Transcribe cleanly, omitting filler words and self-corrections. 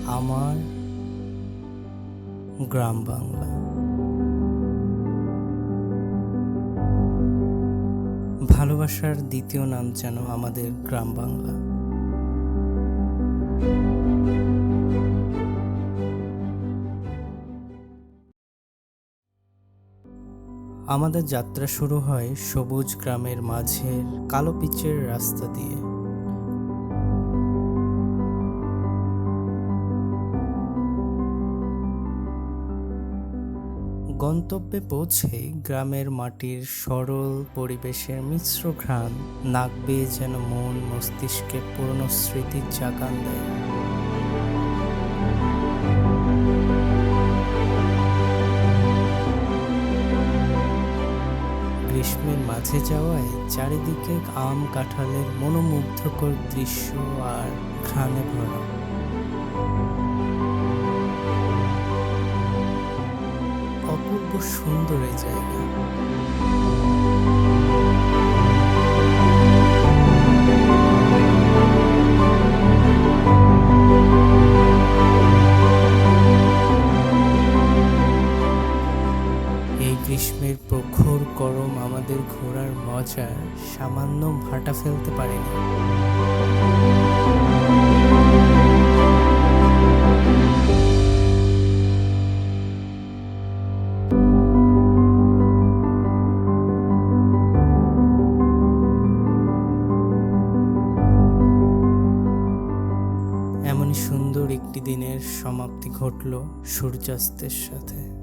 আমার গ্রাম বাংলা। ভালোবাসার দ্বিতীয় নাম যেন আমাদের গ্রাম বাংলা। আমাদের যাত্রা শুরু হয় সবুজ গ্রামের মাঝের কালো পিচের রাস্তা দিয়ে। গন্তব্যে পৌঁছে গ্রামের মাটির সরল পরিবেশের মিশ্র ঘ্রাণ নাক বেয়ে যেন মন মস্তিষ্কে পুরনো স্মৃতির জাগান দেয়। গ্রীষ্মের মাঝে যাওয়ায় চারিদিকে আম কাঁঠালের মনোমুগ্ধকর দৃশ্য আর ঘ্রাণে ভরা। অপূর্ব সুন্দর এই জায়গা। এই গ্রীষ্মের প্রখর গরম আমাদের ঘোরার মজার সামান্য ভাটা ফেলতে পারেনি। এমনই সুন্দর একটি দিনের সমাপ্তি ঘটল সূর্যাস্তের সাথে।